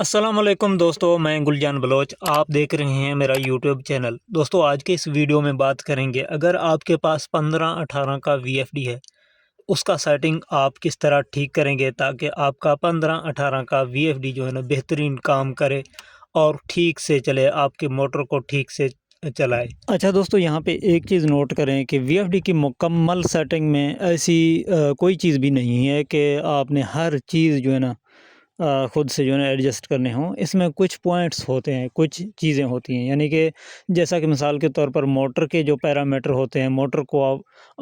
अस्सलाम वालेकुम दोस्तों, मैं गुलजान बलोच। आप देख रहे हैं मेरा यूट्यूब चैनल। दोस्तों, आज के इस वीडियो में बात करेंगे, अगर आपके पास 15-18 का वीएफडी है, उसका सेटिंग आप किस तरह ठीक करेंगे ताकि आपका 15-18 का वीएफडी जो है ना बेहतरीन काम करे और ठीक से चले, आपके मोटर को ठीक से चलाए। अच्छा दोस्तों, यहाँ पे एक चीज़ नोट करें कि वीएफडी की मुकम्मल सेटिंग में ऐसी कोई चीज़ भी नहीं है कि आपने हर चीज़ जो है ना ख़ुद से जो है ना एडजस्ट करने हों। इसमें कुछ पॉइंट्स होते हैं, कुछ चीज़ें होती हैं, यानी कि जैसा कि मिसाल के तौर पर मोटर के जो पैरामीटर होते हैं, मोटर को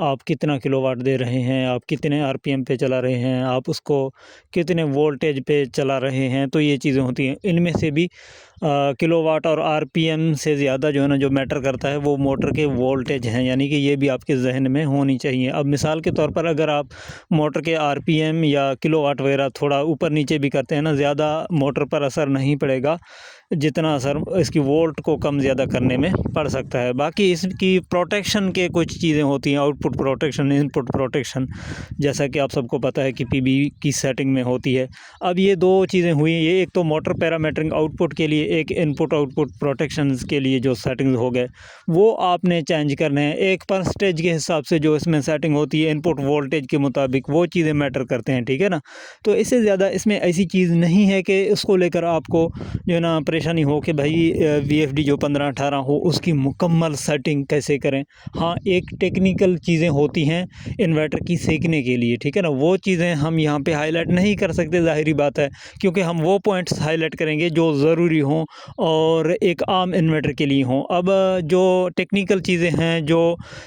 आप कितना किलोवाट दे रहे हैं, आप कितने आरपीएम पे चला रहे हैं, आप उसको कितने वोल्टेज पे चला रहे हैं, तो ये चीज़ें होती हैं। इनमें से भी किलोवाट और आरपीएम से ज़्यादा जो है ना जो मैटर करता है वो मोटर के वोल्टेज हैं, यानी कि ये भी आपके जहन में होनी चाहिए। अब मिसाल के तौर पर अगर आप मोटर के आरपीएम या किलोवाट वगैरह थोड़ा ऊपर नीचे भी करते हैं ना, ज़्यादा मोटर पर असर नहीं पड़ेगा जितना असर इसकी वोल्ट को कम ज़्यादा करने में पड़ सकता है। बाकी इसकी प्रोटेक्शन के कुछ चीज़ें होती हैं, आउटपुट प्रोटेक्शन, इनपुट प्रोटेक्शन, जैसा कि आप सबको पता है कि पीबी की सेटिंग में होती है। अब ये दो चीज़ें हुई, ये एक तो मोटर पैरामीटरिंग आउटपुट के लिए, एक इनपुट आउटपुट प्रोटेक्शंस के लिए जो सेटिंग्स हो गए वो आपने चेंज करने हैं। एक परसेंटेज के हिसाब से जो इसमें सेटिंग होती है इनपुट वोल्टेज के मुताबिक, वो चीज़ें मैटर करते हैं, ठीक है ना। तो इससे ज़्यादा इसमें ऐसी चीज़ नहीं है कि उसको लेकर आपको जो है ना परेशानी हो कि भाई वीएफडी जो 15-18 हो उसकी मुकम्मल सेटिंग कैसे करें। हाँ, एक टेक्निकल चीज़ें होती हैं इन्वर्टर की सीखने के लिए, ठीक है ना, वो चीज़ें हम यहाँ पे हाईलाइट नहीं कर सकते, ज़ाहिरी बात है, क्योंकि हम वो पॉइंट्स हाईलाइट करेंगे जो ज़रूरी हों और एक आम इन्वर्टर के लिए हों। अब जो टेक्निकल चीज़ें हैं जो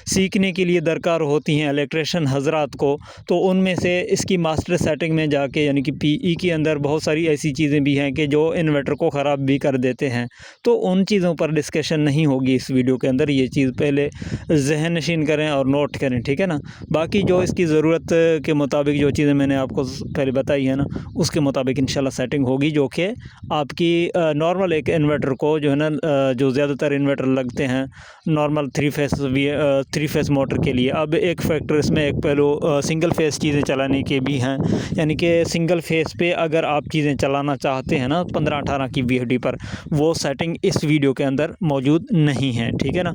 सीखने के लिए दरकार होती हैं इलेक्ट्रिशियन हज़रात को, तो उनमें से इसकी मास्टर सेटिंग में जाके, यानी कि पीई के अंदर बहुत सारी ऐसी चीज़ें भी हैं कि जो इन्वर्टर को ख़राब भी कर देते हैं, तो उन चीज़ों पर डिस्कशन नहीं होगी इस वीडियो के अंदर। ये चीज़ पहले ज़हन नशीन करें और नोट करें, ठीक है ना। बाकी जो इसकी ज़रूरत के मुताबिक जो चीज़ें मैंने आपको पहले बताई है ना, उसके मुताबिक इंशाल्लाह सेटिंग होगी, जो कि आपकी नॉर्मल एक इन्वर्टर को जो है ना जो ज़्यादातर इन्वर्टर लगते हैं नॉर्मल थ्री फेस मोटर के लिए। अब एक फैक्टर इसमें एक पहलू सिंगल फेस चीज़ें चलाने के भी हैं, यानी कि सिंगल फेस पे अगर आप चीज़ें चलाना चाहते हैं ना 15-18 की वीएफडी पर, वो सेटिंग इस वीडियो के अंदर मौजूद नहीं है, ठीक है ना।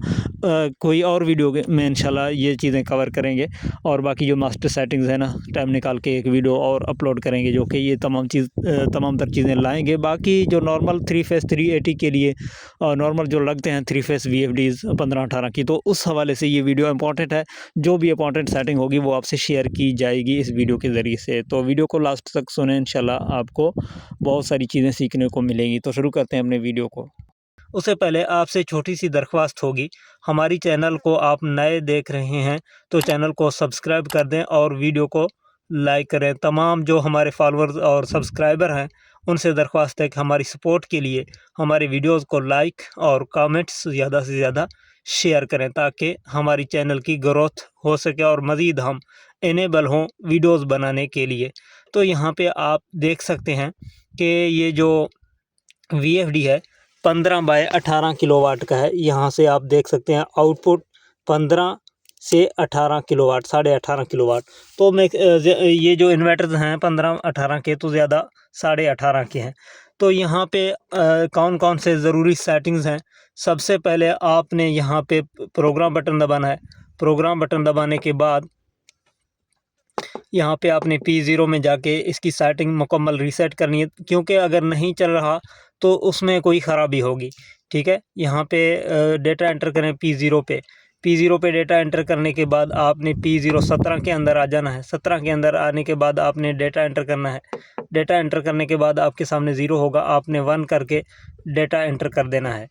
कोई और वीडियो में इंशाल्लाह ये चीज़ें कवर करेंगे, और बाकी जो मास्टर सेटिंग्स है ना, टाइम निकाल के एक वीडियो और अपलोड करेंगे जो कि ये तमाम तर चीज़ें लाएंगे। बाकी जो नॉर्मल 3 फेस 380 के लिए नॉर्मल जो लगते हैं 3 फेस वीएफडीज़ 15-18 की, तो उस हवाले से ये वीडियो इंपॉर्टेंट है। जो भी इंपॉर्टेंट सेटिंग होगी वो आपसे शेयर की जाएगी इस वीडियो के ज़रिए से, तो वीडियो को लास्ट तक सुने, इंशाल्लाह आपको बहुत सारी चीज़ें सीखने को मिलेंगी। तो शुरू करते हैं अपने वीडियो को। उससे पहले आपसे छोटी सी दरख्वास्त होगी, हमारी चैनल को आप नए देख रहे हैं तो चैनल को सब्सक्राइब कर दें और वीडियो को लाइक करें। तमाम जो हमारे फॉलोअर्स और सब्सक्राइबर हैं उनसे दरख्वास्त है कि हमारी सपोर्ट के लिए हमारे वीडियोस को लाइक और कमेंट्स ज़्यादा से ज़्यादा शेयर करें, ताकि हमारी चैनल की ग्रोथ हो सके और मज़ीद हम इनेबल हों वीडियोस बनाने के लिए। तो यहाँ पे आप देख सकते हैं कि ये जो वीएफडी है 15/18 किलोवाट का है। यहाँ से आप देख सकते हैं आउटपुट 15 से 18 किलोवाट, 18.5 किलोवाट। तो मैं ये जो इन्वर्टर्स हैं 15-18 के, तो ज़्यादा 18.5 के हैं। तो यहाँ पे कौन कौन से ज़रूरी सेटिंग्स हैं। सबसे पहले आपने यहाँ पे प्रोग्राम बटन दबाना है। प्रोग्राम बटन दबाने के बाद यहाँ पे आपने P0 में जाके इसकी सेटिंग मुकम्मल रीसेट करनी है, क्योंकि अगर नहीं चल रहा तो उसमें कोई ख़राबी होगी, ठीक है। यहाँ पे डेटा एंटर करें P0 पे डेटा एंटर करने के बाद आपने P0 17 के अंदर आ जाना है। 17 के अंदर आने के बाद आपने डेटा एंटर करना है। डेटा एंटर करने के बाद आपके सामने 0 होगा, आपने 1 करके डेटा एंटर कर देना है।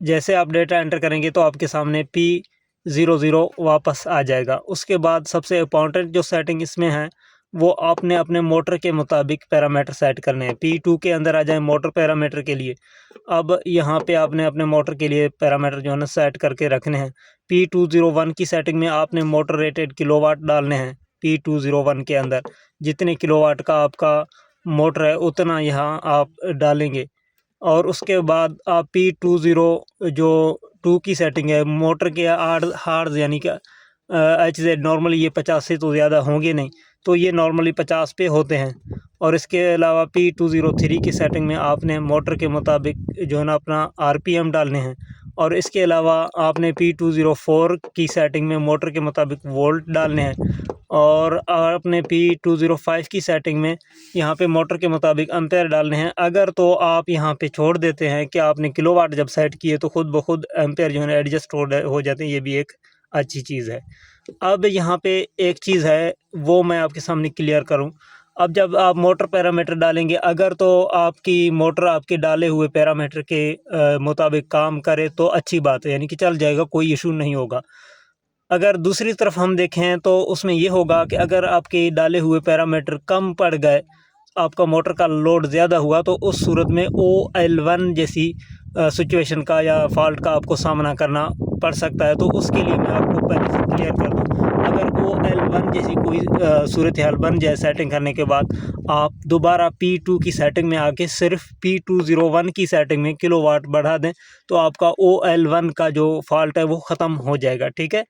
जैसे आप डेटा एंटर करेंगे तो आपके सामने P00 वापस आ जाएगा। उसके बाद सबसे इम्पॉर्टेंट जो सेटिंग इसमें है वो आपने अपने मोटर के मुताबिक पैरामीटर सेट करने हैं। P2 के अंदर आ जाए मोटर पैरामीटर के लिए। अब यहाँ पे आपने अपने मोटर के लिए पैरामीटर जो है ना सेट करके रखने हैं। P201 की सेटिंग में आपने मोटर रेटेड किलोवाट डालने हैं। P201 के अंदर जितने किलोवाट का आपका मोटर है उतना यहाँ आप डालेंगे, और उसके बाद आप P20 जो 2 की सेटिंग है, मोटर के हार्ज यानी कि HZ नॉर्मली ये 50 से तो ज़्यादा होंगे नहीं, तो ये नॉर्मली 50 पे होते हैं। और इसके अलावा P203 की सेटिंग में आपने मोटर के मुताबिक जो है ना अपना RPM डालने हैं। और इसके अलावा आपने P204 की सेटिंग में मोटर के मुताबिक वोल्ट डालने हैं। और आपने P205 की सेटिंग में यहाँ पे मोटर के मुताबिक एम्पेयर डालने हैं। अगर तो आप यहाँ पे छोड़ देते हैं कि आपने किलोवाट जब सेट किए तो खुद ब खुद एम्पेयर जो है ना एडजस्ट हो जाते हैं, ये भी एक अच्छी चीज़ है। अब यहाँ पे एक चीज़ है वो मैं आपके सामने क्लियर करूँ। अब जब आप मोटर पैरामीटर डालेंगे, अगर तो आपकी मोटर आपके डाले हुए पैरामीटर के मुताबिक काम करे तो अच्छी बात है, यानी कि चल जाएगा, कोई इशू नहीं होगा। अगर दूसरी तरफ हम देखें तो उसमें ये होगा कि अगर आपके डाले हुए पैरामीटर कम पड़ गए, आपका मोटर का लोड ज़्यादा हुआ, तो उस सूरत में OL1 जैसी सिचुएशन का या फॉल्ट का आपको सामना करना पड़ सकता है। तो उसके लिए मैं आपको पहले से क्लियर कर दूँ, अगर OL1 जैसी कोई सूरत हाल बन जाए सेटिंग करने के बाद, आप दोबारा P2 की सेटिंग में आके सिर्फ P201 की सेटिंग में किलोवाट बढ़ा दें तो आपका OL1 का जो फॉल्ट है वो ख़त्म हो जाएगा। ठीक है,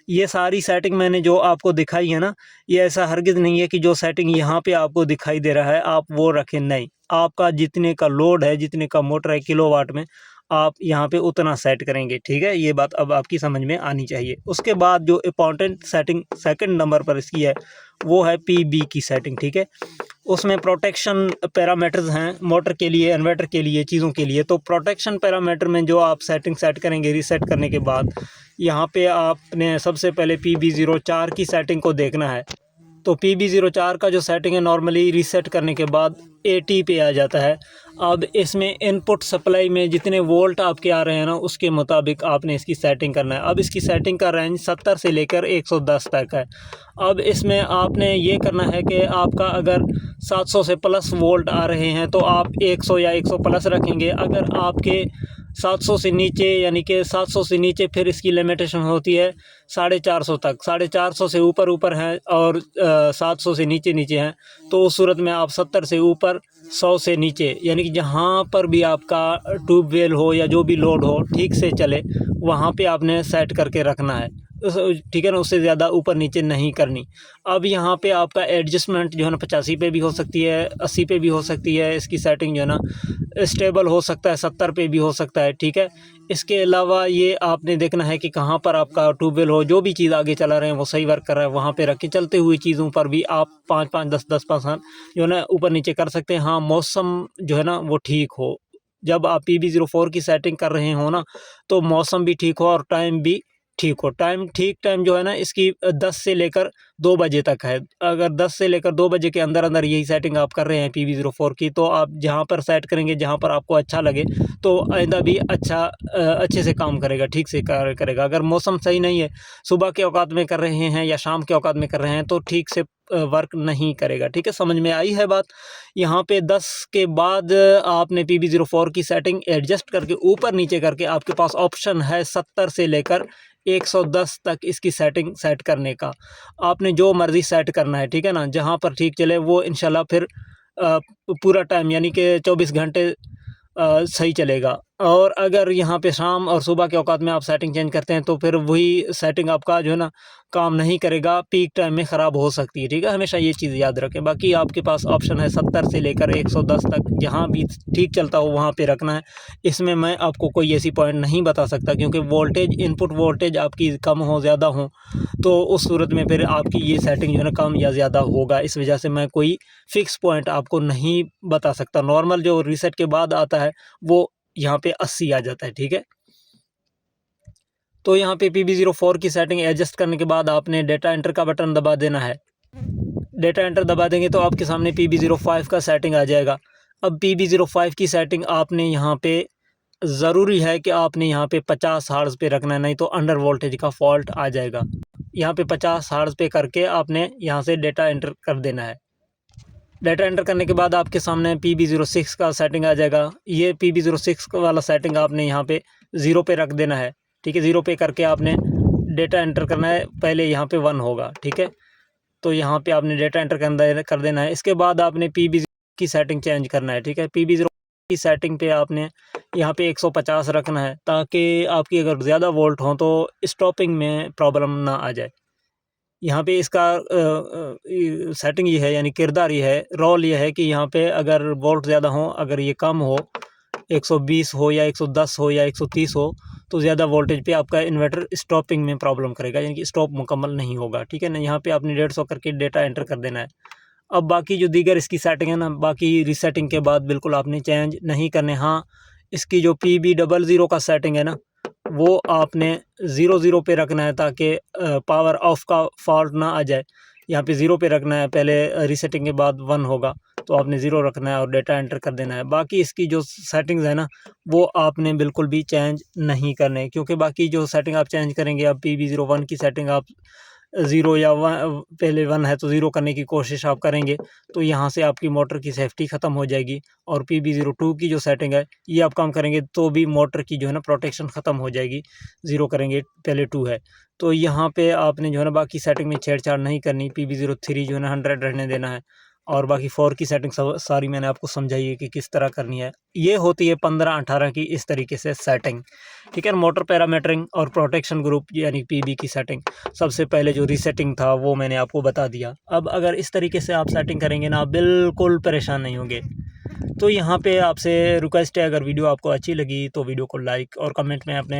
ये सारी सेटिंग मैंने जो आपको दिखाई है ना, ये ऐसा हरगिज़ नहीं है कि जो सेटिंग यहाँ पे आपको दिखाई दे रहा है आप वो रखें, नहीं। आपका जितने का लोड है, जितने का मोटर है किलोवाट में, आप यहाँ पे उतना सेट करेंगे। ठीक है, ये बात अब आपकी समझ में आनी चाहिए। उसके बाद जो इम्पॉर्टेंट सेटिंग सेकंड नंबर पर इसकी है वो है PB की सेटिंग। ठीक है, उसमें प्रोटेक्शन पैरामीटर्स हैं मोटर के लिए, इन्वर्टर के लिए, चीज़ों के लिए। तो प्रोटेक्शन पैरामीटर में जो आप सेटिंग सेट करेंगे रीसेट करने के बाद, यहाँ पे आपने सबसे पहले PB04 की सेटिंग को देखना है। तो PB04 का जो सेटिंग है नॉर्मली रीसेट करने के बाद 80 पे आ जाता है। अब इसमें इनपुट सप्लाई में जितने वोल्ट आपके आ रहे हैं ना, उसके मुताबिक आपने इसकी सेटिंग करना है। अब इसकी सेटिंग का रेंज 70 से लेकर 110 तक है। अब इसमें आपने ये करना है कि आपका अगर 700 से प्लस वोल्ट आ रहे हैं तो आप 100 या 100 प्लस रखेंगे। अगर आपके 700 से नीचे, यानी कि 700 से नीचे, फिर इसकी लिमिटेशन होती है 450 तक। 450 से ऊपर हैं और 700 से नीचे हैं, तो उस सूरत में आप 70 से ऊपर, 100 से नीचे, यानी कि जहाँ पर भी आपका ट्यूबवेल हो या जो भी लोड हो ठीक से चले, वहाँ पे आपने सेट करके रखना है। ठीक है ना, उससे ज़्यादा ऊपर नीचे नहीं करनी। अब यहाँ पे आपका एडजस्टमेंट जो है ना 85 पे भी हो सकती है, 80 पे भी हो सकती है। इसकी सेटिंग जो है ना स्टेबल हो सकता है, 70 पे भी हो सकता है। ठीक है, इसके अलावा ये आपने देखना है कि कहाँ पर आपका ट्यूबवेल हो, जो भी चीज़ आगे चला रहे हैं वो सही वर्क कर रहा है, वहाँ पे रख के चलते हुए चीज़ों पर भी आप 5-5, 10-10 % जो है ना ऊपर नीचे कर सकते हैं। हाँ, मौसम जो है ना वो ठीक हो। जब आप PB04 की सेटिंग कर रहे हो ना, तो मौसम भी ठीक हो और टाइम भी ठीक हो। टाइम जो है ना इसकी 10 से लेकर 2 बजे तक है। अगर 10 से लेकर 2 बजे के अंदर यही सेटिंग आप कर रहे हैं PB04 की, तो आप जहाँ पर सेट करेंगे, जहाँ पर आपको अच्छा लगे, तो आइंदा भी अच्छे से काम करेगा, ठीक से कार्य करेगा। अगर मौसम सही नहीं है, सुबह के औकात में कर रहे हैं या शाम के औकात में कर रहे हैं, तो ठीक से वर्क नहीं करेगा। ठीक है, समझ में आई है बात। यहाँ पे 10 के बाद आपने PB04 की सेटिंग एडजस्ट करके ऊपर नीचे करके, आपके पास ऑप्शन है 70 से लेकर 110 तक इसकी सेटिंग सेट करने का। आपने जो मर्ज़ी सेट करना है, ठीक है ना, जहाँ पर ठीक चले वो इंशाल्लाह फिर पूरा टाइम, यानी कि 24 घंटे सही चलेगा। और अगर यहाँ पे शाम और सुबह के औकात में आप सेटिंग चेंज करते हैं तो फिर वही सेटिंग आपका जो है ना काम नहीं करेगा, पीक टाइम में ख़राब हो सकती है। ठीक है, हमेशा ये चीज़ याद रखें। बाकी आपके पास ऑप्शन है 70 से लेकर 110 तक, जहाँ भी ठीक चलता हो वहाँ पे रखना है। इसमें मैं आपको कोई ऐसी पॉइंट नहीं बता सकता, क्योंकि वोल्टेज, इनपुट वोल्टेज आपकी कम हो, ज़्यादा हो, तो उस सूरत में फिर आपकी ये सेटिंग जो है ना कम या ज़्यादा होगा। इस वजह से मैं कोई फ़िक्स पॉइंट आपको नहीं बता सकता। नॉर्मल जो रीसेट के बाद आता है वो यहाँ पे 80 आ जाता है। ठीक है, तो यहाँ पे PB04 की सेटिंग एडजस्ट करने के बाद आपने डेटा एंटर का बटन दबा देना है। डेटा एंटर दबा देंगे तो आपके सामने PB05 का सेटिंग आ जाएगा। अब PB05 की सेटिंग आपने यहाँ पे ज़रूरी है कि आपने यहाँ पे 50 हर्ट्ज़ पे रखना है, नहीं तो अंडर वोल्टेज का फॉल्ट आ जाएगा। यहाँ पे 50 हर्ट्ज़ पे करके आपने यहाँ से डेटा एंटर कर देना है। डेटा एंटर करने के बाद आपके सामने PB06 का सेटिंग आ जाएगा। ये PB06 वाला सेटिंग आपने यहाँ पे 0 पे रख देना है। ठीक है, 0 पे करके आपने डेटा एंटर करना है। पहले यहाँ पे 1 होगा। ठीक है, तो यहाँ पे आपने डेटा एंटर कर देना है। इसके बाद आपने PB0 की सेटिंग चेंज करना है। ठीक है, PB0 की सेटिंग पे आपने यहाँ पे 150 रखना है, ताकि आपकी अगर ज़्यादा वोल्ट हो तो स्टॉपिंग में प्रॉब्लम ना आ जाए। यहाँ पे इसका सेटिंग ये है, यानी किरदार ये है, रोल ये है कि यहाँ पे अगर वोल्ट ज़्यादा हो, अगर ये कम हो, 120 हो या 110 हो या 130 हो, तो ज़्यादा वोल्टेज पे आपका इन्वर्टर स्टॉपिंग में प्रॉब्लम करेगा, यानी कि स्टॉप मुकम्मल नहीं होगा। ठीक है ना, यहाँ पे आपने 150 करके डेटा एंटर कर देना है। अब बाकी जो दीगर इसकी सेटिंग है ना, बाकी रीसेटिंग के बाद बिल्कुल आपने चेंज नहीं करने। हाँ, इसकी जो PB00 का सेटिंग है ना, वो आपने 00 पे रखना है ताकि पावर ऑफ का फॉल्ट ना आ जाए। यहाँ पे 0 पे रखना है, पहले रीसेटिंग के बाद 1 होगा, तो आपने 0 रखना है और डेटा एंटर कर देना है। बाकी इसकी जो सेटिंग्स है ना, वो आपने बिल्कुल भी चेंज नहीं करने, क्योंकि बाकी जो सेटिंग आप चेंज करेंगे, अब PB01 की सेटिंग आप 0 या 1, पहले 1 है तो 0 करने की कोशिश आप करेंगे, तो यहाँ से आपकी मोटर की सेफ्टी ख़त्म हो जाएगी। और PB02 की जो सेटिंग है, ये आप काम करेंगे तो भी मोटर की जो है ना प्रोटेक्शन ख़त्म हो जाएगी। 0 करेंगे, पहले 2 है, तो यहाँ पे आपने जो है ना बाकी सेटिंग में छेड़छाड़ नहीं करनी। PB03 जो है ना 100 रहने देना है, और बाकी 4 की सेटिंग सब सारी मैंने आपको समझाई है कि किस तरह करनी है। ये होती है 15-18 की इस तरीके से सेटिंग। ठीक है, मोटर पैरामीटरिंग और प्रोटेक्शन ग्रुप यानी PB की सेटिंग, सबसे पहले जो रीसेटिंग था वो मैंने आपको बता दिया। अब अगर इस तरीके से आप सेटिंग करेंगे ना, आप बिल्कुल परेशान नहीं होंगे। तो यहाँ पे आपसे रिक्वेस्ट है, अगर वीडियो आपको अच्छी लगी तो वीडियो को लाइक और कमेंट में अपने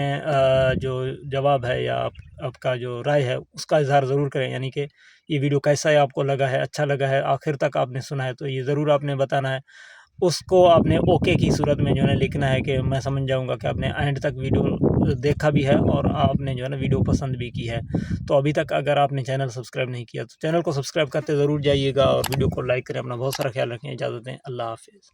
जो जवाब है या आपका जो राय है उसका इज़हार ज़रूर करें, यानी कि ये वीडियो कैसा है, आपको लगा है, अच्छा लगा है, आखिर तक आपने सुना है, तो ये ज़रूर आपने बताना है। उसको आपने ओके की सूरत में जो है लिखना है कि मैं समझ जाऊंगा कि आपने एंड तक वीडियो देखा भी है और आपने जो है ना वीडियो पसंद भी की है। तो अभी तक अगर आपने चैनल सब्सक्राइब नहीं किया तो चैनल को सब्सक्राइब करते ज़रूर जाइएगा और वीडियो को लाइक करें। अपना बहुत सारा ख्याल रखें, इजाज़त दें, अल्लाह हाफ़िज़।